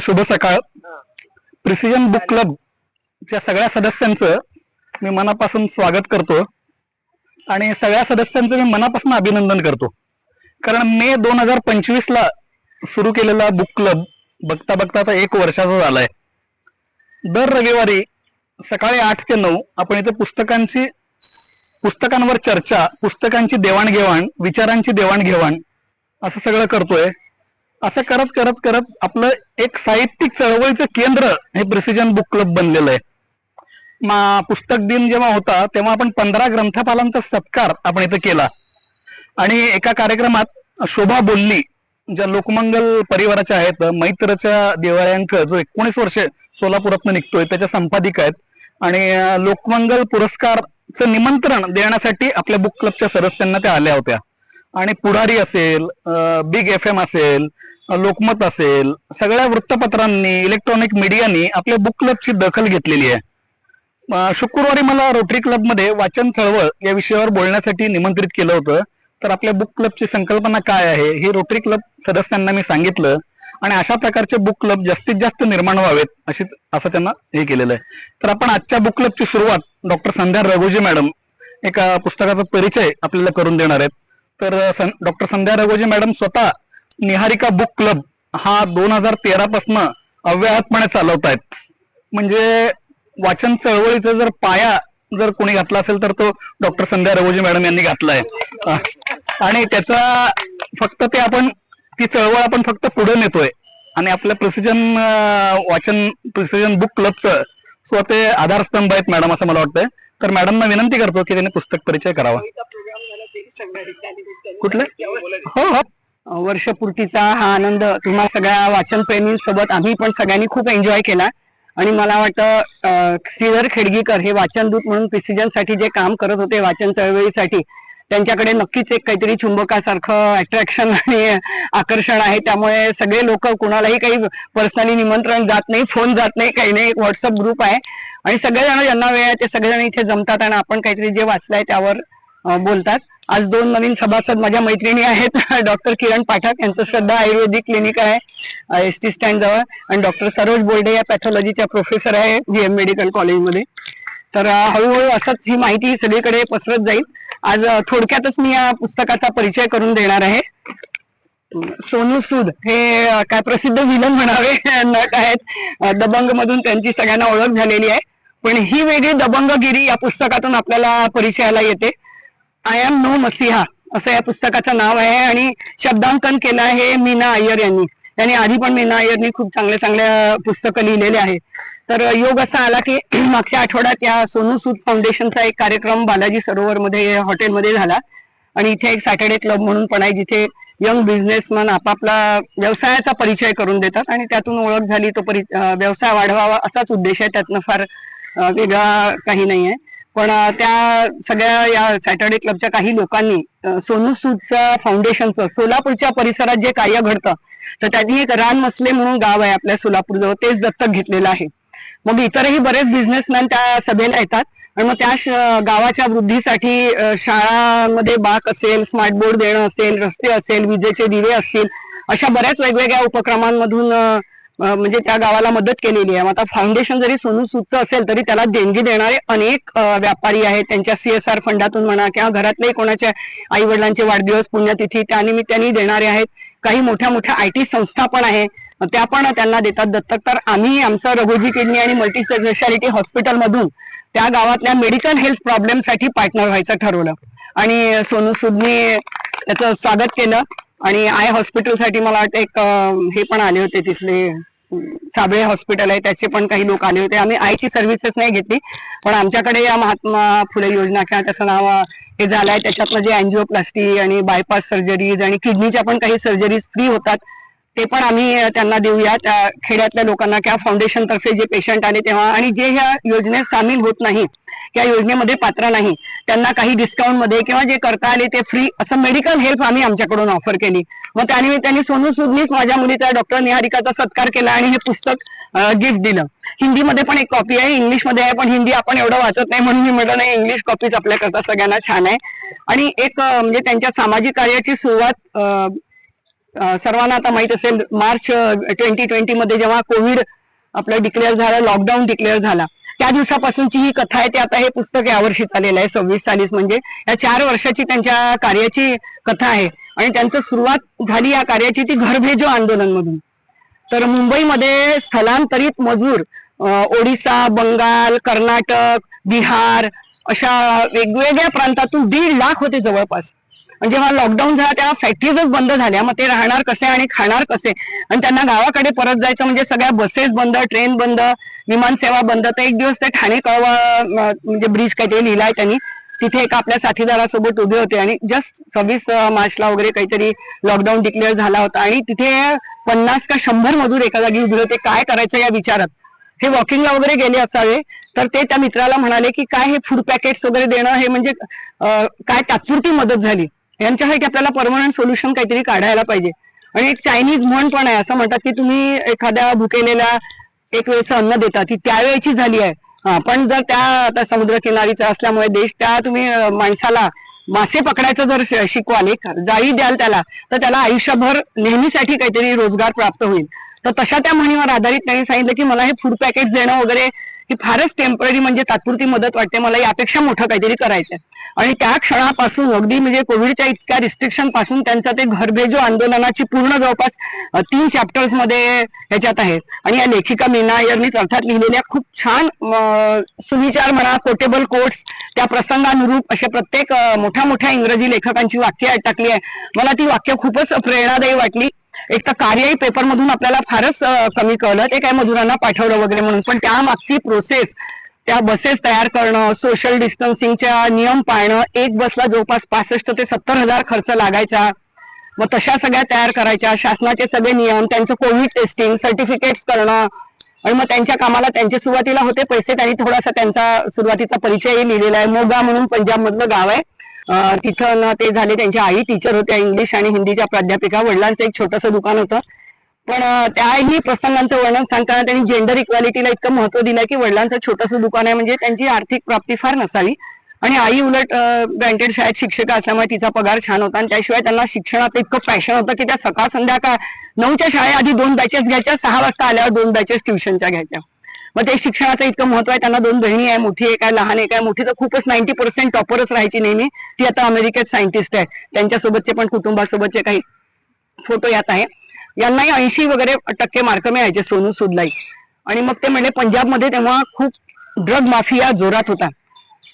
शुभ सकाळ. Precision book club च्या सगळ्या सदस्यांचं मी मनापासून स्वागत करतो आणि सगळ्या सदस्यांचं मी मनापासून अभिनंदन करतो. कारण मे 2025 ला सुरू केलेला बुक क्लब बघता बघता आता 1 वर्षाचा झालाय. दर रविवारी सकाळी 8 ते 9 आपण इथे पुस्तकांवर चर्चा, पुस्तकांची देवाणघेवाण, विचारांची देवाणघेवाण असं सगळं करतोय. असं करत करत करत आपलं एक साहित्यिक चळवळीचं केंद्र हे प्रिसिजन बुक क्लब बनलेलं आहे. पुस्तक दिन जेव्हा होता तेव्हा आपण 15 ग्रंथपालांचा सत्कार आपण इथे केला आणि एका कार्यक्रमात शोभा बोल्ली ज्या लोकमंगल परिवाराच्या आहेत, मैत्रच्या दिवाळ्यांक जो 19 वर्षे सोलापुरातनं निघतोय त्याच्या संपादिका आहेत आणि लोकमंगल पुरस्कारचं निमंत्रण देण्यासाठी आपल्या बुक क्लबच्या सदस्यांना त्या आल्या होत्या. आणि पुढारी असेल, बिग FM असेल, लोकमत असेल, सगळ्या वृत्तपत्रांनी, इलेक्ट्रॉनिक मीडियानी आपल्या बुक क्लबची दखल घेतलेली आहे. शुक्रवारी मला रोटरी क्लबमध्ये वाचन चळवळ या विषयावर बोलण्यासाठी निमंत्रित केलं होतं. तर आपल्या बुक क्लबची संकल्पना काय आहे हे रोटरी क्लब सदस्यांना मी सांगितलं आणि अशा प्रकारचे बुक क्लब जास्तीत जास्त निर्माण व्हावेत असं त्यांना हे केलेलं आहे. तर आपण आजच्या बुक क्लबची सुरुवात डॉक्टर संध्या रघोजी मॅडम एका पुस्तकाचा परिचय आपल्याला करून देणार आहेत. तर डॉक्टर संध्या रघोजी मॅडम स्वतः निहारिका बुक क्लब हा 2013 पासून अव्याहतपणे चालवत आहेत. म्हणजे वाचन चळवळीचा जर पाया जर कोणी घातला असेल तर तो डॉक्टर संध्या रघोजी मॅडम यांनी घातलाय आणि त्याचा फक्त ती चळवळ आपण फक्त पुढे नेतोय आणि आपल्या प्रिसिजन बुक क्लबचं स्वतः आधारस्तंभ आहेत मॅडम असं मला वाटतंय. तर मॅडमना विनंती करतो की त्यांनी पुस्तक परिचय करावा. कुठलं? हो हो. वर्षपूर्तीचा हा आनंद तुम्हा सगळ्या वाचन प्रेमींसोबत आम्ही पण सगळ्यांनी खूप एन्जॉय केला आणि मला वाटतं श्रीधर खेडगीकर हे वाचनदूत म्हणून प्रिसिजन साठी जे काम करत होते वाचन चळवळीसाठी, त्यांच्याकडे नक्कीच एक काहीतरी चुंबकासारखं अट्रॅक्शन आणि आकर्षण आहे. त्यामुळे सगळे लोक, कुणालाही काही पर्सनली निमंत्रण जात नाही, फोन जात नाही, काही नाही, व्हॉट्सअप ग्रुप आहे आणि सगळेजण ज्यांना वेळ आहे ते सगळेजण इथे जमतात आणि आपण काहीतरी जे वाचलंय त्यावर बोलतात. आज 2 नवीन सभासद माझ्या मैत्रिणी आहेत. डॉक्टर किरण पाठक यांचं श्रद्धा आयुर्वेदिक क्लिनिक आहे ST स्टँड जवळ आणि डॉक्टर सरोज बोल्डे या पॅथॉलॉजीच्या प्रोफेसर आहे GM मेडिकल कॉलेजमध्ये. तर हळूहळू असंच ही माहिती सगळीकडे पसरत जाईल. आज थोडक्यातच मी या पुस्तकाचा परिचय करून देणार आहे. सोनू सूद हे काय प्रसिद्ध विलन म्हणावे नट आहेत. दबंग मधून त्यांची सगळ्यांना ओळख झालेली आहे, पण ही वेगळी दबंगगिरी या पुस्तकातून आपल्याला परिचयाला येते. आय एम नो मसीहा असं या पुस्तकाचं नाव आहे आणि शब्दांकन केलं आहे मीना अय्यर यांनी. त्यांनी आधी पण मीना अय्यरनी खूप चांगल्या पुस्तकं लिहिलेले आहे. तर योग असा आला की मागच्या आठवड्यात या सोनू सूद फाउंडेशनचा एक कार्यक्रम बालाजी सरोवरमध्ये हॉटेलमध्ये झाला आणि इथे एक सॅटर्डे क्लब म्हणून पण आहे जिथे यंग बिझनेसमन आपापला व्यवसायाचा परिचय करून देतात आणि त्यातून ओळख झाली. तो व्यवसाय वाढवावा असाच उद्देश आहे, त्यातनं फार वेगळा काही नाही आहे. पण त्या सगळ्या या सॅटर्डे क्लबच्या काही लोकांनी सोनू सूदचं फाउंडेशनचं सोलापूरच्या परिसरात जे कार्य घडतं तर त्यांनी एक रान मसले म्हणून गाव आहे आपल्या सोलापूरजवळ, तेच दत्तक घेतलेलं आहे. मग इतरही बरेच बिझनेसमॅन त्या सभेला येतात आणि मग त्या गावाच्या वृद्धीसाठी शाळांमध्ये बाक असेल, स्मार्ट बोर्ड देणं असेल, रस्ते असेल, विजेचे दिवे असतील, अशा बऱ्याच वेगवेगळ्या उपक्रमांमधून म्हणजे त्या गावाला मदत केलेली आहे. आता फाउंडेशन जरी सोनू सूदचं असेल तरी त्याला देणगी देणारे अनेक व्यापारी आहेत. त्यांच्या CSR फंडातून म्हणा किंवा घरातले कोणाच्या आई वडिलांचे वाढदिवस, पुण्यतिथी त्यानिमित्ताने देणारे आहेत. काही मोठ्या मोठ्या IT संस्था पण आहे, त्या पण त्यांना देतात दत्तक. तर आम्ही आमचं रघोजी किडनी आणि मल्टी स्पेशालिटी हॉस्पिटल मधून त्या गावातल्या मेडिकल हेल्थ प्रॉब्लेम साठी पार्टनर व्हायचं ठरवलं आणि सोनू सूदनी त्याचं स्वागत केलं. आणि आय हॉस्पिटलसाठी मला वाटतं एक हे पण आले होते, तिथले साबळे हॉस्पिटल आहे त्याचे पण काही लोक आले होते. आम्ही आयची सर्व्हिसेस नाही घेतली, पण आमच्याकडे या महात्मा फुले योजना किंवा त्याचं नाव हे झालंय, त्याच्यातलं जे अँजिओप्लास्टी आणि बायपास सर्जरीज आणि किडनीच्या पण काही सर्जरीज फ्री होतात ते पण आम्ही त्यांना देऊया. त्या खेड्यातल्या लोकांना किंवा फाउंडेशन तर्फे जे पेशंट आले तेव्हा आणि जे ह्या योजनेत सामील होत नाही किंवा योजनेमध्ये पात्र नाही त्यांना काही डिस्काउंट मध्ये किंवा जे करता आले ते फ्री असं मेडिकल हेल्प आम्ही आमच्याकडून ऑफर केली. मग त्यानिमित्ताने सोनू सूदनीच माझ्या मुलीचा डॉक्टर निहारिकाचा सत्कार केला आणि हे पुस्तक गिफ्ट दिलं. हिंदीमध्ये पण एक कॉपी आहे, इंग्लिशमध्ये आहे, पण हिंदी आपण एवढं वाचत नाही म्हणून मी म्हटलं नाही इंग्लिश कॉपीच आपल्याकरता सगळ्यांना छान आहे. आणि एक म्हणजे त्यांच्या सामाजिक कार्याची सुरुवात सर्वांना आता माहित असेल मार्च 2020 मध्ये जेव्हा कोविड आपलं डिक्लेअर झालं, लॉकडाऊन डिक्लेअर झाला, त्या दिवसापासूनची ही कथा आहे. ते आता हे पुस्तक यावर्षी आलेलं आहे 26 म्हणजे या 4 वर्षाची त्यांच्या कार्याची कथा आहे. आणि त्यांचं सुरुवात झाली या कार्याची ती घर भेजो आंदोलन मधून. तर मुंबईमध्ये स्थलांतरित मजूर ओडिसा, बंगाल, कर्नाटक, बिहार अशा वेगवेगळ्या प्रांतातून 1.5 लाख होते जवळपास. आणि जेव्हा लॉकडाऊन झाला तेव्हा फॅक्टरीजच बंद झाल्या. मग ते राहणार कसे आणि खाणार कसे? आणि त्यांना गावाकडे परत जायचं म्हणजे सगळ्या बसेस बंद, ट्रेन बंद, विमानसेवा बंद. तर एक दिवस ते ठाणे कळवा म्हणजे ब्रिज काहीतरी लिहिलाय त्यांनी, तिथे एका आपल्या साथीदारासोबत उभे होते आणि जस्ट 26 मार्चला वगैरे काहीतरी लॉकडाऊन डिक्लेअर झाला होता आणि तिथे 50 का 100 मजूर एका जागी उभे होते. काय करायचं या विचारात. हे वॉकिंगला वगैरे गेले असावे. तर ते त्या मित्राला म्हणाले की काय हे फूड पॅकेट्स वगैरे देणं हे म्हणजे काय तात्पुरती मदत झाली, यांच्यासाठी आपल्याला परमनंट सोल्युशन काहीतरी काढायला पाहिजे. आणि एक चायनीज म्हण पण आहे, असं म्हणतात की तुम्ही एखाद्या भुकेलेला एक वेळचं अन्न देता, ती त्यावेळेची झाली आहे. पण जर त्या आता समुद्र किनारीचा असल्यामुळे देश त्या तुम्ही माणसाला मासे पकडायचं जर शिकवाल, एक जाळी द्याल त्याला, तर त्याला आयुष्यभर नेहमीसाठी काहीतरी रोजगार प्राप्त होईल. तर तशा त्या म्हणीवर आधारित त्यांनी सांगितलं की मला हे फूड पॅकेट देणं वगैरे ही फारच टेम्पररी म्हणजे तात्पुरती मदत वाटते, मला यापेक्षा मोठं काहीतरी करायचंय. आणि त्या क्षणापासून अगदी म्हणजे कोविडच्या इतक्या रिस्ट्रिक्शन पासून त्यांचा ते घर भेजो आंदोलनाची पूर्ण जवळपास 3 चॅप्टर्स मध्ये ह्याच्यात आहे. आणि या लेखिका मीना अय्यरनीच अर्थात लिहिलेल्या खूप छान सुविचार म्हणा, कोटेबल कोट्स, त्या प्रसंगानुरूप अशा प्रत्येक मोठ्या मोठ्या इंग्रजी लेखकांची वाक्य टाकली आहे. मला ती वाक्य खूपच प्रेरणादायी वाटली. एक तर कार्यही पेपर मधून आपल्याला फारच कमी कळलं, ते काय मजुरांना पाठवलं वगैरे म्हणून, पण त्या मागची प्रोसेस, त्या बसेस तयार करणं, सोशल डिस्टन्सिंगच्या नियम पाळणं, एक बसला जवळपास 65 ते 70 हजार खर्च लागायचा. मग तशा सगळ्या तयार करायच्या, शासनाचे सगळे नियम, त्यांचं कोविड टेस्टिंग, सर्टिफिकेट्स करणं. आणि मग त्यांच्या कामाला त्यांचे सुरुवातीला होते पैसे, त्यांनी थोडासा त्यांचा सुरुवातीचा परिचयही लिहिलेला आहे. मोगा म्हणून पंजाब मधलं गाव आहे, तिथं ना ते झाले. त्यांच्या आई टीचर होत्या, इंग्लिश आणि हिंदीच्या प्राध्यापिका. वडिलांचं एक छोटंसं दुकान होतं. पण त्याही प्रसंगांचं वर्णन सांगताना त्यांनी जेंडर इक्वॅलिटीला इतकं महत्व दिलंय की वडिलांचं छोटंसं दुकान आहे म्हणजे त्यांची आर्थिक प्राप्ती फार नसावी. आणि आई उलट ग्रँटेड शाळेत शिक्षिका असल्यामुळे तिचा पगार छान होता. आणि त्याशिवाय त्यांना शिक्षणाचं इतकं पॅशन होतं की त्या सकाळ संध्याकाळ 9च्या शाळेआधी 2 बॅचेस घ्यायच्या, 6 वाजता आल्यावर 2 बॅचेस ट्युशनच्या घ्यायच्या. मग ते शिक्षणाचं इतकं महत्व आहे. त्यांना 2 बहिणी आहे, मोठी एक आहे, लहान एक आहे. मोठी तर खूपच 90% टॉपरच राहायची नेहमी, ती आता अमेरिकेत सायंटिस्ट आहे. त्यांच्यासोबतचे पण कुटुंबासोबतचे काही फोटो यात आहे. यांनाही 80 वगैरे टक्के मार्क मिळायचे, सोनू सुदलाई. आणि मग ते म्हणजे पंजाबमध्ये तेव्हा खूप ड्रग माफिया जोरात होता.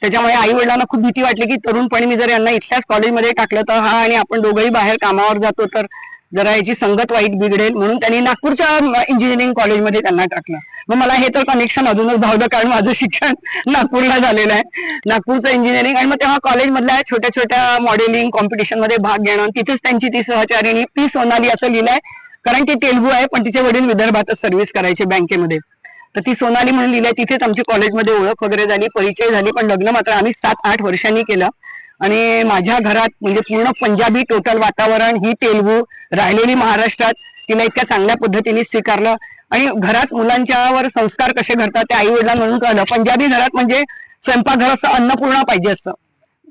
त्याच्यामुळे आई वडिलांना खूप भीती वाटली की तरुणपणी मी जर यांना इथल्याच कॉलेजमध्ये टाकलं तर हा आणि आपण दोघंही बाहेर कामावर जातो तर जरा याची संगत वाईट बिघडेल, म्हणून त्यांनी नागपूरच्या इंजिनिअरिंग कॉलेजमध्ये त्यांना टाकलं. मग मला हे तर कनेक्शन अजूनच भावलं, कारण माझं शिक्षण नागपूरला झालेलं आहे, नागपूरचं इंजिनिअरिंग. आणि मग तेव्हा कॉलेजमधल्या छोट्या छोट्या मॉडेलिंग कॉम्पिटिशन मध्ये भाग घेणं, तिथेच त्यांची ती सहचारिणी पी सोनाली असं लिहिलंय, कारण ती तेलगू आहे पण तिचे वडील विदर्भातच सर्व्हिस करायचे बँकेमध्ये. तर ती सोनाली म्हणून लिहिलंय. तिथेच आमची कॉलेजमध्ये ओळख वगैरे झाली, परिचय झाली. पण लग्न मात्र आम्ही 7-8 वर्षांनी केलं. आणि माझ्या घरात म्हणजे पूर्ण पंजाबी टोटल वातावरण, ही तेलगू, राहिलेली महाराष्ट्रात, तिला इतक्या चांगल्या पद्धतीने स्वीकारलं. आणि घरात मुलांच्यावर संस्कार कसे घडतात ते आई वडिलांना म्हणून कळलं. पंजाबी घरात म्हणजे स्वयंपाकघर असं अन्नपूर्णा पाहिजे असतं.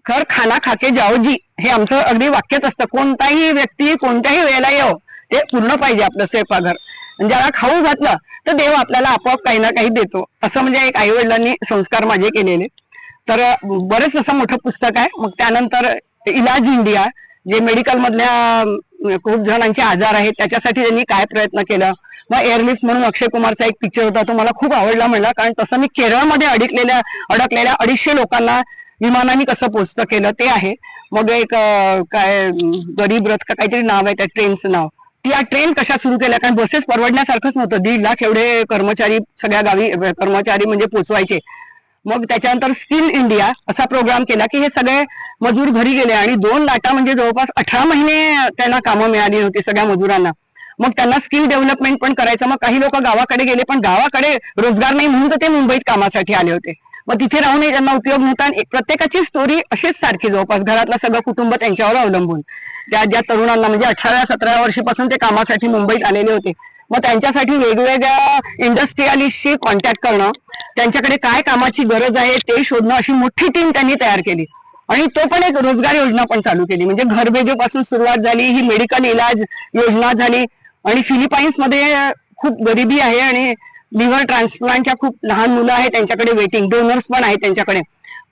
घर खाना खाके जाओ जी, हे आमचं अगदी वाक्यच असतं. कोणताही व्यक्ती कोणत्याही वेळेला येऊ, ते पूर्ण पाहिजे आपलं स्वयंपाकघर. ज्याला खाऊ घातलं तर देव आपल्याला आपोआप काही ना काही देतो, असं म्हणजे एक आई वडिलांनी संस्कार माझे केलेले. तर बरेच असं मोठं पुस्तक आहे. मग त्यानंतर इलाज इंडिया, जे मेडिकल मधल्या खूप जणांचे आजार आहेत त्याच्यासाठी त्यांनी काय प्रयत्न केलं. मग एअरलिफ्ट म्हणून अक्षय कुमारचा एक पिक्चर होता, तो मला खूप आवडला म्हणला, कारण तसं मी केरळमध्ये अडकलेल्या 250 लोकांना विमानाने कसं पोचतं केलं ते आहे. मग एक काय गरीब रथ का काहीतरी नाव आहे त्या ट्रेनचं नाव, या ट्रेन कशा सुरू केल्या, कारण बसेस परवडण्यासारखंच नव्हतं. 1.5 लाख एवढे कर्मचारी सगळ्या गावी कर्मचारी म्हणजे पोचवायचे. मग त्याच्यानंतर स्किल इंडिया असा प्रोग्राम केला की हे सगळे मजूर घरी गेले आणि 2 लाटा म्हणजे जवळपास 18 महिने त्यांना कामं मिळाली नव्हती सगळ्या मजुरांना. मग त्यांना स्किल डेव्हलपमेंट पण करायचं. मग काही लोक गावाकडे गेले, पण गावाकडे रोजगार नाही म्हणून तर ते मुंबईत कामासाठी आले होते. मग तिथे राहूनही त्यांना उपयोग नव्हता. प्रत्येकाची स्टोरी अशीच सारखी, जवळपास घरातलं सगळं कुटुंब त्यांच्यावर अवलंबून. ज्या तरुणांना म्हणजे 18-17 वर्षापासून ते कामासाठी मुंबईत आलेले होते. मग त्यांच्यासाठी वेगवेगळ्या इंडस्ट्रियलिस्टशी कॉन्टॅक्ट करणं, त्यांच्याकडे काय कामाची गरज आहे ते शोधणं, अशी मोठी टीम त्यांनी तयार केली. आणि तो पण एक रोजगार योजना पण चालू केली. म्हणजे घरबेजो पासून सुरुवात झाली, ही मेडिकल इलाज योजना झाली. आणि फिलिपाईन्स मध्ये खूप गरिबी आहे आणि लिव्हर ट्रान्सप्लांटच्या खूप लहान मुलं आहेत, त्यांच्याकडे वेटिंग, डोनर्स पण आहेत त्यांच्याकडे.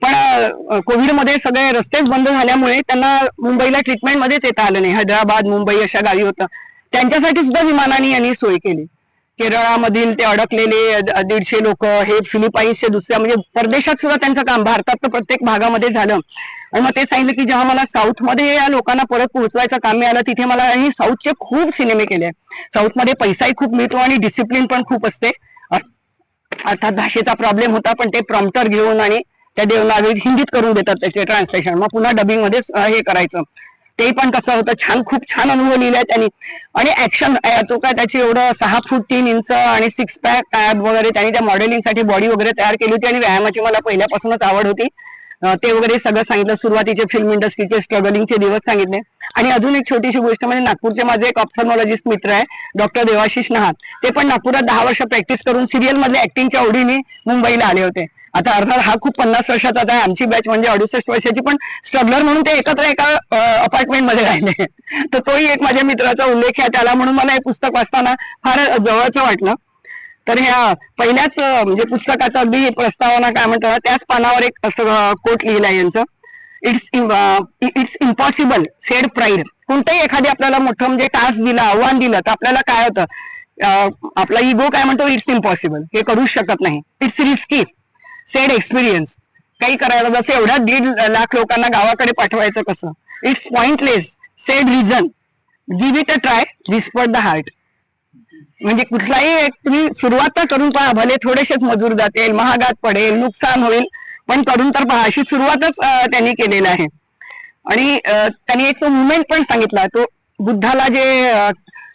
पण कोविडमध्ये सगळे रस्तेच बंद झाल्यामुळे त्यांना मुंबईला ट्रीटमेंटमध्येच येता आलं नाही. हैदराबाद, मुंबई अशा गावी होतं. त्यांच्यासाठी सुद्धा विमानाने यांनी सोय केली. केरळामधील ते अडकलेले 150 लोक, हे फिलिपाईन्सचे दुसऱ्या, म्हणजे परदेशात सुद्धा त्यांचं काम, भारतात तर प्रत्येक भागामध्ये झालं. आणि मग ते सांगितलं की जेव्हा मला साऊथमध्ये या लोकांना परत पोहोचवायचं काम मिळालं, तिथे मला ही साऊथचे खूप सिनेमे केले. साऊथमध्ये पैसाही खूप मिळतो आणि डिसिप्लिन पण खूप असते. अर्थात भाषेचा प्रॉब्लेम होता, पण ते प्रॉम्प्टर घेऊन आणि त्या देवनागरीत हिंदीत करून देतात त्याचे ट्रान्सलेशन, मग पुन्हा डबिंग मध्ये हे करायचं. ते पण कसं होतं, छान, खूप छान अनुभव लिहिलाय त्यांनी. आणि ऍक्शन, तो काय त्याची एवढं 6 फूट 3 इंच आणि 6 पॅक ॲब वगैरे त्यांनी त्या मॉडेलिंगसाठी बॉडी वगैरे तयार केली होती. आणि व्यायामाची मला पहिल्यापासूनच आवड होती. ते वगैरे सगळं सांगितलं. सुरुवातीचे फिल्म इंडस्ट्रीचे स्ट्रगलिंगचे दिवस सांगितले. आणि अजून एक छोटीशी गोष्ट म्हणजे नागपूरचे माझे एक ऑप्थॉल्मॉलॉजिस्ट मित्र आहे, डॉक्टर देवाशिष नहात. ते पण नागपुरात 10 वर्ष प्रॅक्टिस करून सिरियल मधल्या ऍक्टिंगच्या ओढीने मुंबईला आले होते. आता अर्थात हा खूप 50 वर्षाचा आहे, आमची बॅच म्हणजे 68 वर्षाची, पण स्ट्रगलर म्हणून ते एकत्र एका अपार्टमेंट मध्ये राहिले. तर तोही एक माझ्या मित्राचा उल्लेख आहे त्याला, म्हणून मला हे पुस्तक वाचताना फार जवळचं वाटलं. तर ह्या पहिल्याच म्हणजे पुस्तकाचा अगदी प्रस्तावना काय म्हणतात, त्याच पानावर एक असं कोट लिहिलाय यांचं, इट्स इम्पॉसिबल सेड प्राईड. कोणतंही एखादी आपल्याला मोठं म्हणजे टास्क दिला, आव्हान दिलं, तर आपल्याला काय होतं, आपला इगो काय म्हणतो, इट्स इम्पॉसिबल, हे करूच शकत नाही. इट्स रिस्की सेड एक्सपिरियन्स, काही करायला, जसं एवढ्या 1.5 लाख लोकांना गावाकडे पाठवायचं कसं. It's pointless sed reason, give it a try, whisper the heart. म्हणजे कुठलाही एक तुम्ही सुरुवात तर करून पहा, भले थोडेसेच मजूर जातील, महागात पडेल, नुकसान होईल, पण करून तर पहा, अशी सुरुवातच त्यांनी केलेलं आहे. आणि त्यांनी एक तो मुवमेंट पण सांगितला, तो बुद्धाला जे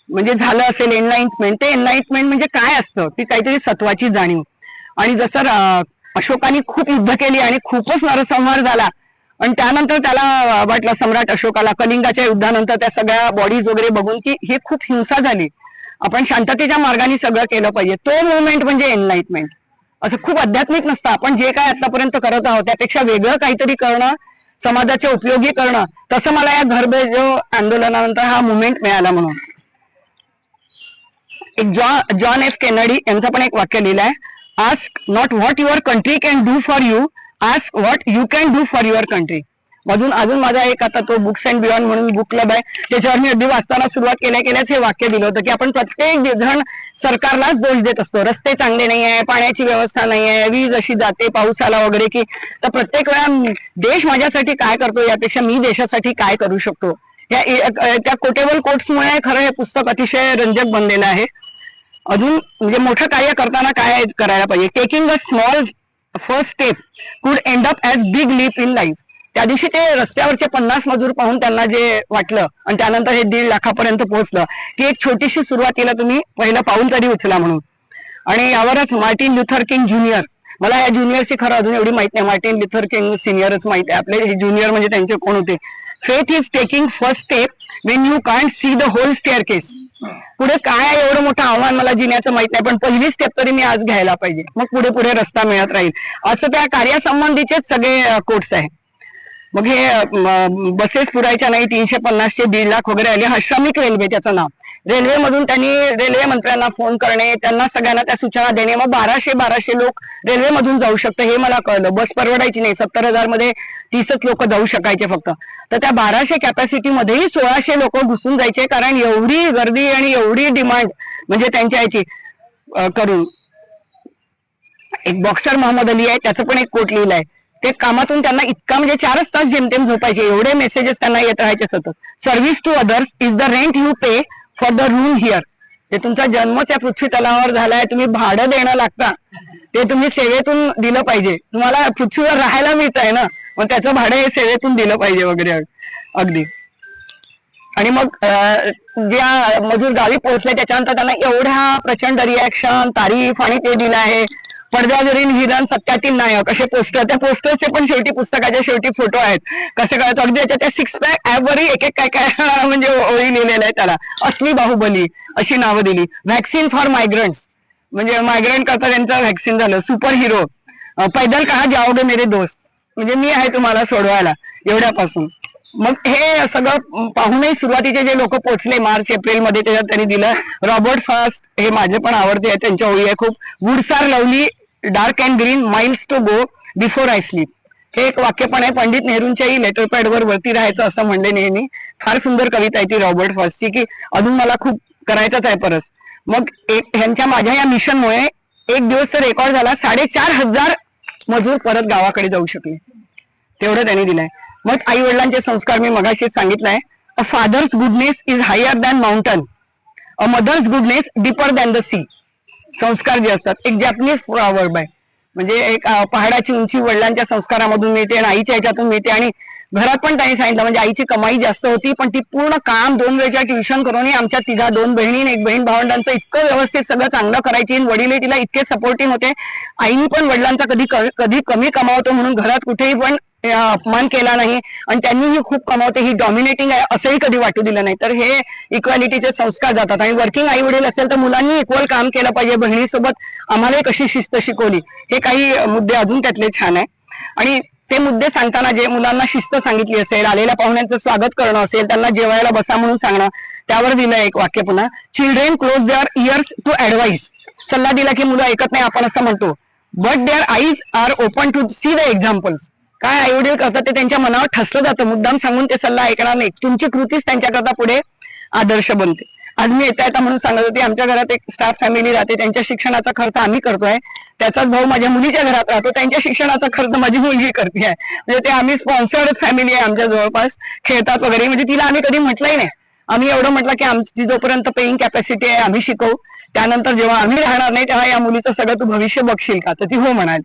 म्हणजे झालं असेल एनलाइटमेंट, ते एनलाइटमेंट म्हणजे काय असतं, ती काहीतरी सत्वाची जाणीव. आणि जसं अशोकाने खूप युद्ध केली आणि खूपच नरसंहार झाला, आणि त्यानंतर त्याला वाटलं, सम्राट अशोकाला, कलिंगाच्या युद्धानंतर त्या सगळ्या बॉडीज वगैरे बघून की हे खूप हिंसा झाली, आपण शांततेच्या मार्गाने सगळं केलं पाहिजे. तो मुवमेंट म्हणजे एनलाइटमेंट. असं खूप आध्यात्मिक नसतं, आपण जे काय आतापर्यंत करत आहोत त्यापेक्षा वेगळं काहीतरी करणं, समाजाच्या उपयोगी करणं. तसं मला या घरबेजो आंदोलनानंतर हा मुवमेंट मिळाला. म्हणून एक जॉन एफ केनेडी यांचं पण एक वाक्य लिहिलंय, ask not what your country can do for you, ask what you can do for your country. अजून माझा एक आता तो बुक्स अँड बियॉन्ड म्हणून बुक क्लब आहे, त्याच्यावर मी अगदी वाचताना सुरुवात केल्याच हे वाक्य दिलं होतं की आपण प्रत्येक जण सरकारलाच दोष देत असतो, रस्ते चांगले नाही आहे, पाण्याची व्यवस्था नाही आहे, वीज अशी जाते, पाऊस आला वगैरे की. तर प्रत्येक वेळा देश माझ्यासाठी काय करतो यापेक्षा मी देशासाठी काय करू शकतो, त्या कोटेबल कोट्समुळे खरं हे पुस्तक अतिशय रंजक बनलेलं आहे. अजून म्हणजे मोठं कार्य करताना काय करायला पाहिजे, taking a small first step could end up as big leap in life. त्या दिवशी ते रस्त्यावरचे 50 मजूर पाहून त्यांना जे वाटलं आणि त्यानंतर हे 1.5 लाखापर्यंत पोहोचलं की एक छोटीशी सुरुवातीला तुम्ही पहिलं पाऊल तरी उचला म्हणून. आणि यावरच मार्टिन लुथर किंग ज्युनियर, मला या ज्युनियरची खरं अजून एवढी माहित नाही, मार्टिन लुथर किंग सिनियरच माहित आहे, आपले हे ज्युनियर म्हणजे त्यांचे कोण होते. Faith is taking first step when you can't see the whole staircase. पुढे काय एवढं मोठं आव्हान मला जिण्याचं माहित नाही, पण पहिली स्टेप तरी मी आज घ्यायला पाहिजे, मग पुढे पुढे रस्ता मिळत राहील. असं त्या कार्यासंबंधीचेच सगळे कोट्स आहे. मग हे बसेस पुरायच्या नाही, 350 ते 1.5 लाख वगैरे आले. हा श्रमिक रेल्वे त्याचं नाव. रेल्वेमधून त्यांनी रेल्वे मंत्र्यांना फोन करणे, त्यांना सगळ्यांना त्या सूचना देणे, मग 1200 लोक रेल्वेमधून जाऊ शकतं हे मला कळलं. बस परवडायची नाही, 70,000 मध्ये 30च लोक जाऊ शकायचे फक्त. तर त्या 1200 कॅपॅसिटी मध्येही 1600 लोक घुसून जायचे, कारण एवढी गर्दी आणि एवढी डिमांड म्हणजे त्यांच्या याची करून. एक बॉक्सर मोहम्मद अली आहे, त्याचं पण एक कोट लिहिलाय, ते कामातून त्यांना इतका म्हणजे 4च तास जेमतेम झोपायचे, एवढे मेसेजेस त्यांना येत राहायचे सतत. Service to others is the rent you pay for the room here. ते तुमचा जन्मच या पृथ्वी तलावावर झालाय, तुम्ही भाडं देणं लागता, ते तुम्ही सेवेतून दिलं पाहिजे. तुम्हाला पृथ्वीवर राहायला मिळत आहे ना, मग त्याचं भाडं हे सेवेतून दिलं पाहिजे वगैरे अगदी. आणि मग ज्या मजूर गावी पोहोचले त्याच्यानंतर त्यांना एवढ्या प्रचंड रिॲक्शन, तारीफ आणि ते दिलं आहे. पडद्यावरील हिरण सत्यातील नायक असे पोस्टर, त्या पोस्टरचे पण शेवटी पुस्तकाच्या शेवटी फोटो आहेत. कसे कळत अगदी त्या 6 पॅक ऍपवरही एक काय काय म्हणजे ओळी लिहिलेलं आहे, त्याला असली बाहुबली अशी नावं दिली. व्हॅक्सिन फॉर मायग्रंट्स म्हणजे मायग्रंट करता त्यांचं व्हॅक्सिन झालं. सुपर हिरो, पैदल कहा जाओगे मेरे दोस्त म्हणजे मी आहे तुम्हाला सोडवायला. एवढ्यापासून. मग हे सगळं पाहूनही सुरुवातीचे जे लोक पोहोचले मार्च एप्रिल मध्ये त्याच्यात त्यांनी दिलं रॉबर्ट फास्ट, हे माझे पण आवडते आहे, त्यांच्या ओळी आहे खूप. Woods are lovely, dark and green, miles to go before I sleep. हे एक वाक्य पण आहे, पंडित नेहरूंच्याही लेटर पॅडवर वरती राहायचं असं म्हणले नेहमी. फार सुंदर कविता आहे ती रॉबर्ट फास्टची, की अजून मला खूप करायचंच आहे परत. मग ह्यांच्या माझ्या या मिशनमुळे एक दिवस तर रेकॉर्ड झाला, 4,500 मजूर परत गावाकडे जाऊ शकले, तेवढं त्यांनी दिलंय. मग आई वडिलांचे संस्कार मी मगाशीच सांगितलंय. A father's goodness is higher than mountain, a mother's goodness deeper than the sea. संस्कार जे असतात एक जॅपनीज वर्ड आहे, म्हणजे एक पहाडाची उंची वडिलांच्या संस्कारामधून मिळते आणि आईच्या ह्याच्यातून मिळते. आणि घरात पण त्यांनी सांगितलं, म्हणजे आईची कमाई जास्त होती पण ती पूर्ण काम 2 वेळच्या ट्युशन करूनही आमच्या तिघा 2 बहिणी 1 बहीण भावंडांचं इतकं व्यवस्थित सगळं चांगलं करायची. वडीलही तिला इतके सपोर्टिव्ह होते. आईनी पण वडिलांचा कधी कमी कमावतो म्हणून घरात कुठेही पण अपमान केला नाही आणि त्यांनीही खूप कमावते, ही डॉमिनेटिंग आहे असंही कधी वाटू दिलं नाही. तर हे इक्वॅलिटीचे संस्कार जातात. आणि वर्किंग आई वडील असेल तर मुलांनी इक्वल काम केलं पाहिजे. बहिणीसोबत आम्हालाही कशी शिस्त शिकवली, हे काही मुद्दे अजून त्यातले छान आहे. आणि ते मुद्दे सांगताना जे मुलांना शिस्त सांगितली असेल, आलेल्या पाहुण्यांचं स्वागत करणं असेल, त्यांना जेवायला बसा म्हणून सांगणं, त्यावर दिलं एक वाक्य पुन्हा, children close their ears to advice. सल्ला दिला की मुलं ऐकत नाही आपण असं म्हणतो, but their eyes are open to see the examples. काय आई वडील करतात ते त्यांच्या मनावर ठसलं जातं, मुद्दाम सांगून ते सल्ला ऐकणार नाही. तुमची कृतीच त्यांच्याकरता पुढे आदर्श बनते. आज मी येता म्हणून सांगत होती, आमच्या घरात एक स्टाफ फॅमिली राहते, त्यांच्या शिक्षणाचा खर्च आम्ही करतोय. त्याचाच भाऊ माझ्या मुलीच्या घरात राहतो, त्यांच्या शिक्षणाचा खर्च माझी मुलगी करते आहे. म्हणजे ते आम्ही स्पॉन्सर्ड फॅमिली आहे आमच्या जवळपास, खेळतात वगैरे. म्हणजे तिला आम्ही कधी म्हटलंही नाही. आम्ही एवढं म्हटलं की आमची जोपर्यंत पेईंग कॅपॅसिटी आहे आम्ही शिकवू, त्यानंतर जेव्हा आम्ही राहणार नाही तेव्हा या मुलीचं सगळं तू भविष्य बघशील का, तर ती हो म्हणाली.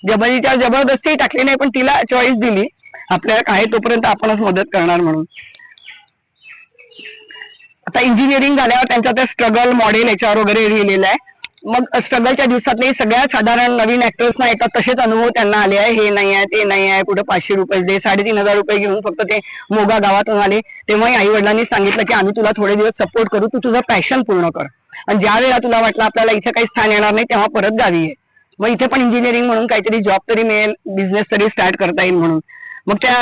जबरदस्ती टाकली नाही, पण तिला चॉईस दिली, आपल्याला आहे तोपर्यंत आपणच मदत करणार म्हणून. आता इंजिनिअरिंग झाल्यावर त्यांचा ते स्ट्रगल मॉडेल याच्यावर वगैरे लिहिलेलं आहे. मग स्ट्रगलच्या दिवसातले सगळ्यात साधारण नवीन ऍक्टर्सना येतात तसेच अनुभव त्यांना आले आहे. हे नाही आहे, ते नाही आहे, कुठे 500 रुपये दे, 3,500 रुपये घेऊन फक्त ते मोगा गावातून आले. तेव्हाही आई वडिलांनी सांगितलं की आम्ही तुला थोडे दिवस सपोर्ट करू, तू तुझं पॅशन पूर्ण कर, आणि ज्या वेळेला तुला वाटलं आपल्याला इथे काही स्थान येणार नाही तेव्हा परत गावी ये. मग इथे पण इंजिनिअरिंग म्हणून काहीतरी जॉब तरी मिळेल, बिझनेस तरी स्टार्ट करता येईल म्हणून. मग त्या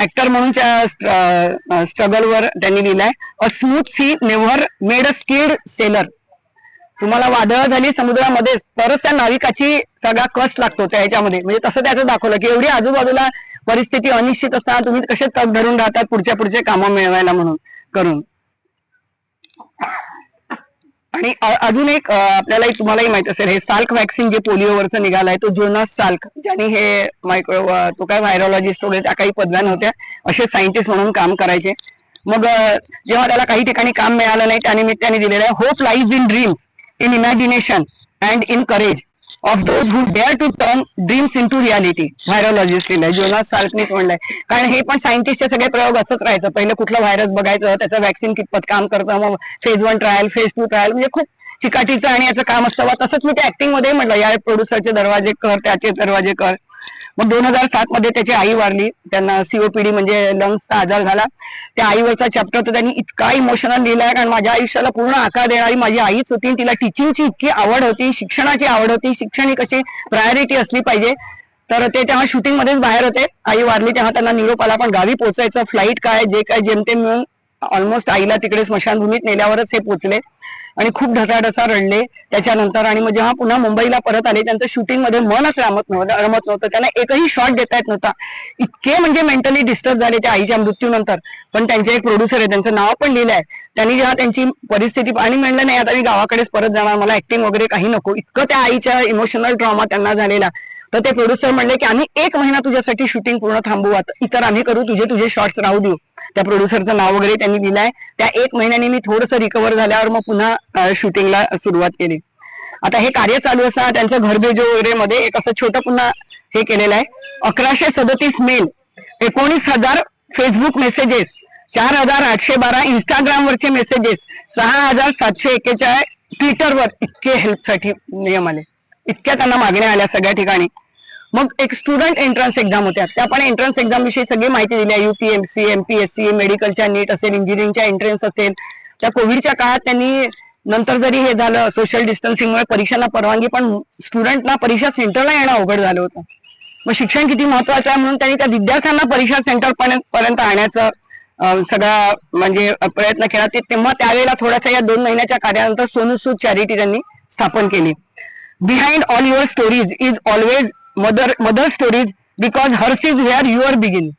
ऍक्टर म्हणूनच्या स्ट्रगलवर त्यांनी लिहिलंय, a smooth sea never made a skilled sailor. तुम्हाला वादळ झाली समुद्रामध्ये तरच त्या नाविकाची सगळा कस लागतो त्या ह्याच्यामध्ये. म्हणजे तसं त्याचं दाखवलं की एवढी आजूबाजूला परिस्थिती अनिश्चित असताना तुम्ही कसे तग धरून राहतात पुढचे कामं मिळवायला म्हणून करून. आणि अजून एक आपल्यालाही तुम्हालाही माहित असेल, हे साल्क वॅक्सिन जे पोलिओवरचं निघालंय, तो जोनास साल्क, ज्यांनी हे तो काय व्हायरोलॉजिस्ट वगैरे त्या काही पदव्या होत्या, असे सायंटिस्ट म्हणून काम करायचे. मग जेव्हा त्याला काही ठिकाणी काम मिळालं नाही त्यानिमित्ताने दिलेलं आहे, hope lies in dreams, in imagination and in courage of those who dare to turn dreams into reality. Virologist लिहिलंय, जोनास साल्कनीच म्हणलंय. कारण हे पण सायंटिस्टचे सगळे प्रयोग असंच राहायचं, पहिलं कुठलं व्हायरस बघायचं, त्याचं वॅक्सिन कितपत काम करतं, मग फेज 1 ट्रायल, फेज 2 ट्रायल, म्हणजे खूप चिकाटीचं आणि याचं काम असतं. तसंच मी त्या ऍक्टिंग मध्ये म्हटलं, या प्रोड्युसरचे दरवाजे कर, त्याचे दरवाजे कर. मग 2007 मध्ये त्याची आई वारली, त्यांना सीओपीडी म्हणजे लंग्सचा आजार झाला. त्या आईवरचा चॅप्टर तर त्यांनी इतका इमोशनल लिहिलाय, कारण माझ्या आयुष्याला पूर्ण आकार देणारी माझी आईच होती. तिला टीचिंगची इतकी आवड होती, शिक्षणाची आवड होती, शिक्षण ही कशी प्रायोरिटी असली पाहिजे. तर ते तेव्हा शूटिंग मध्येच बाहेर होते, आई वारली तेव्हा त्यांना निरोप आला, पण गावी पोहोचायचं, फ्लाईट काय जे काय जेमतेम मिळून ऑलमोस्ट आईला तिकडे स्मशानभूमीत नेल्यावरच हे पोहोचले आणि खूप ढसाढसा रडले त्याच्यानंतर. आणि मग जेव्हा पुन्हा मुंबईला परत आले, त्यांचं शूटिंग मध्ये मनच रमत नव्हतं, त्यांना एकही शॉट देता येत नव्हता. इतके म्हणजे मेंटली डिस्टर्ब झाले त्या आईच्या मृत्यूनंतर. पण त्यांचे एक प्रोड्युसर आहे, त्यांचं नाव पण लिहिलंय, त्यांनी जेव्हा त्यांची परिस्थिती आणि म्हणलं नाही आता मी गावाकडेच परत जाणार, मला ऍक्टिंग वगैरे काही नको, इतकं त्या आईच्या इमोशनल ट्रॉमा त्यांना झालेला. तर ते प्रोड्युसर म्हणले की आम्ही 1 महिना तुझ्यासाठी शूटिंग पूर्ण थांबवू, इतर आम्ही करू, तुझे शॉट्स राहू देऊ. त्या प्रोड्युसरचं नाव वगैरे त्यांनी दिलंय. त्या 1 महिन्याने मी थोडंसं रिकव्हर झाल्यावर मग पुन्हा शूटिंगला सुरुवात केली. आता हे कार्य चालू असताना त्यांचं घरबेजो वगैरे मध्ये एक असं छोटं पुन्हा हे केलेलं आहे, 1137 मेल, 19,000 फेसबुक मेसेजेस, 4,812 इंस्टाग्रामवरचे मेसेजेस, 6,741 ट्विटरवर. इतके हेल्पसाठी नियम आले, इतक्या त्यांना मागण्या आल्या सगळ्या ठिकाणी. मग एक स्टुडंट एंट्रन्स एक्झाम होत्या, त्या पण एंट्रन्स एक्झाम विषयी सगळी माहिती दिली आहे. UPMC, MPSC, मेडिकलच्या नीट असेल, इंजिनिअरिंगच्या एंट्रन्स असेल. त्या कोविडच्या काळात त्यांनी नंतर जरी हे झालं सोशल डिस्टन्सिंगमुळे परीक्षांना परवानगी, पण स्टुडंटला परीक्षा सेंटरला येणं अवघड झालं होतं. मग शिक्षण किती महत्वाचं आहे म्हणून त्यांनी त्या विद्यार्थ्यांना परीक्षा सेंटर पर्यंत आणण्याचं सगळा म्हणजे प्रयत्न केला. तेव्हा त्यावेळेला थोडासा या 2 महिन्याच्या कार्यानंतर सोनू सूद चॅरिटी त्यांनी स्थापन केली. Behind all your stories is always mother stories because hers is where your begin.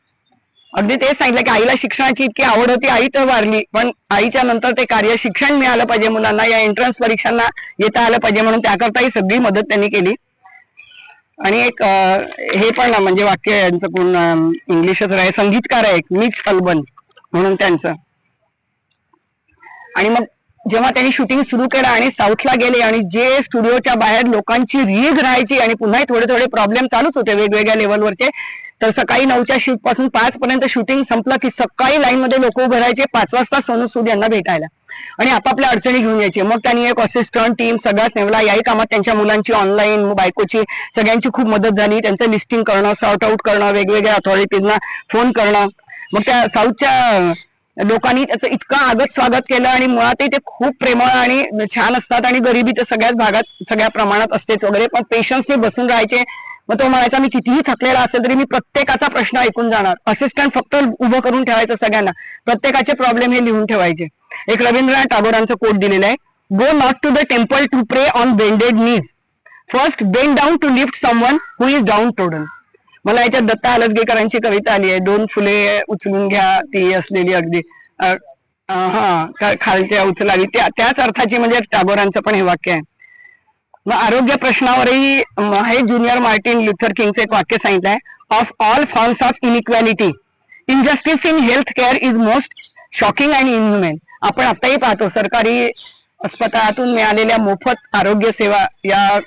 अगदी तेच सांगितलं की आईला शिक्षणाची इतकी आवड होती, आई तर वारली, पण आईच्या नंतर ते कार्य शिक्षण मिळालं पाहिजे मुलांना, या एंट्रन्स परीक्षांना येता आलं पाहिजे म्हणून त्याकरता ही सगळी मदत त्यांनी केली. आणि एक हे पण म्हणजे वाक्य यांचं पूर्ण इंग्लिशच आहे, संगीतकार आहे मिच अल्बन म्हणून त्यांचं. आणि मग जेव्हा त्यांनी शूटिंग सुरू केलं आणि साऊथला गेले आणि जे स्टुडिओच्या बाहेर लोकांची रीघ राहायची आणि पुन्हा थोडे प्रॉब्लेम चालूच होते वेगवेगळ्या लेवलवरचे, तर सकाळी 9च्या शिफ्ट पासून 5 पर्यंत शूटिंग संपलं की सकाळी लाईन मध्ये लोक उभे राहायचे 5 वाजता सोनू सूद यांना भेटायला आणि आपापल्या अडचणी घेऊन यायचे. मग त्यांनी एक असिस्टंट टीम सगळाच नेमला. याही कामात त्यांच्या मुलांची ऑनलाईन, बायकोची, सगळ्यांची खूप मदत झाली. त्यांचं लिस्टिंग करणं, सॉर्ट आउट करणं, वेगवेगळ्या अथॉरिटीजना फोन करणं. मग त्या साऊथच्या लोकांनी त्याचं इतकं आगत स्वागत केलं आणि मुळातही ते खूप प्रेमळ आणि छान असतात आणि गरिबी तर सगळ्याच भागात सगळ्या प्रमाणात असतेच वगैरे, पण पेशन्सने बसून राहायचे. मग तो म्हणायचा मी कितीही थकलेला असेल तरी मी प्रत्येकाचा प्रश्न ऐकून जाणार. असिस्टंट फक्त उभं करून ठेवायचं सगळ्यांना, प्रत्येकाचे प्रॉब्लेम हे लिहून ठेवायचे. एक रवींद्रनाथ टागोरांचं कोट दिलेलं आहे, go not to the temple to pray on bended knees, first bend down to lift someone who is downtrodden. मला याच्यात दत्ता हलसगीकरांची कविता आली आहे, 2 फुले उचलून घ्या ती असलेली अगदी खालच्या उचलावी, त्याच अर्थाची म्हणजे टागोरांचं पण हे वाक्य आहे. मग आरोग्य प्रश्नावरही हे ज्युनियर मार्टिन लुथर किंगचं एक वाक्य सांगितलं आहे, of all forms of inequality injustice in health care is most shocking and inhuman. आपण आताही पाहतो सरकारी अस्पतालातून मिळालेल्या मोफत आरोग्य सेवा या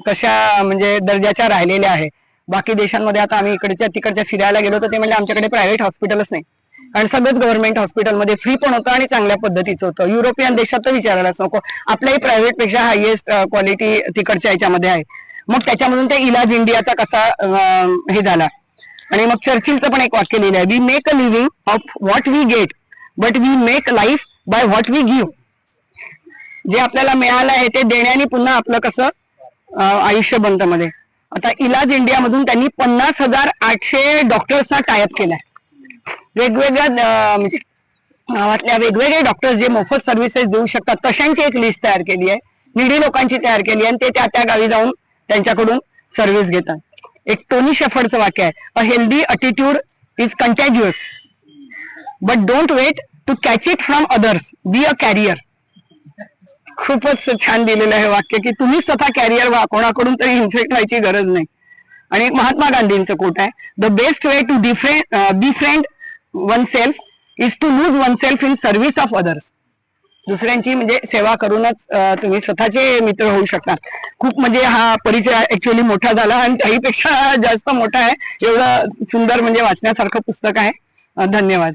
कशा म्हणजे दर्जाच्या राहिलेल्या आहे. बाकी देशांमध्ये आता आम्ही इकडच्या तिकडच्या फिरायला गेलो तर ते म्हणजे आमच्याकडे प्रायव्हेट हॉस्पिटलच नाही आणि सगळंच गव्हर्नमेंट हॉस्पिटलमध्ये फ्री पण होतं आणि चांगल्या पद्धतीचं होतं. युरोपियन देशात तर विचारायलाच नको, आपल्याही प्रायव्हेट पेक्षा हायएस्ट क्वालिटी तिकडच्या याच्यामध्ये आहे. मग त्याच्यामधून ते इलाज इंडियाचा कसा हे झाला. आणि मग चर्चिलचं पण एक वाक्य लिहिलं आहे, we make a living of what we get but we make life by what we give. जे आपल्याला मिळालं आहे ते देण्याने पुन्हा आपलं कसं आयुष्य बनतं मध्ये. आता इलाज इंडिया मधून त्यांनी 50,800 डॉक्टर्सना टायअप केलाय. वेगवेगळ्या म्हणजे गावातल्या वेगवेगळे डॉक्टर्स जे मोफत सर्व्हिसेस देऊ शकतात तशांची एक लिस्ट तयार केली आहे, निडी लोकांची तयार केली आहे आणि ते त्या गावी जाऊन त्यांच्याकडून सर्व्हिस घेतात. एक टोनी शेफर्डचं वाक्य आहे, a healthy attitude is contagious but don't wait to catch it from others, be a carrier. खूपच छान दिलेलं आहे वाक्य की तुम्ही स्वतः कॅरियर व्हा, कोणाकडून तरी इन्फेक्ट व्हायची गरज नाही. आणि एक महात्मा गांधींचं कोट आहे, the best way to befriend one self is to lose one self in service of others. दुसऱ्यांची म्हणजे सेवा करूनच तुम्ही स्वतःचे मित्र होऊ शकता. खूप म्हणजे हा परिचय ऍक्च्युअली मोठा झाला आणि त्याहीपेक्षा जास्त मोठा आहे. एवढं सुंदर म्हणजे वाचण्यासारखं पुस्तक आहे. धन्यवाद.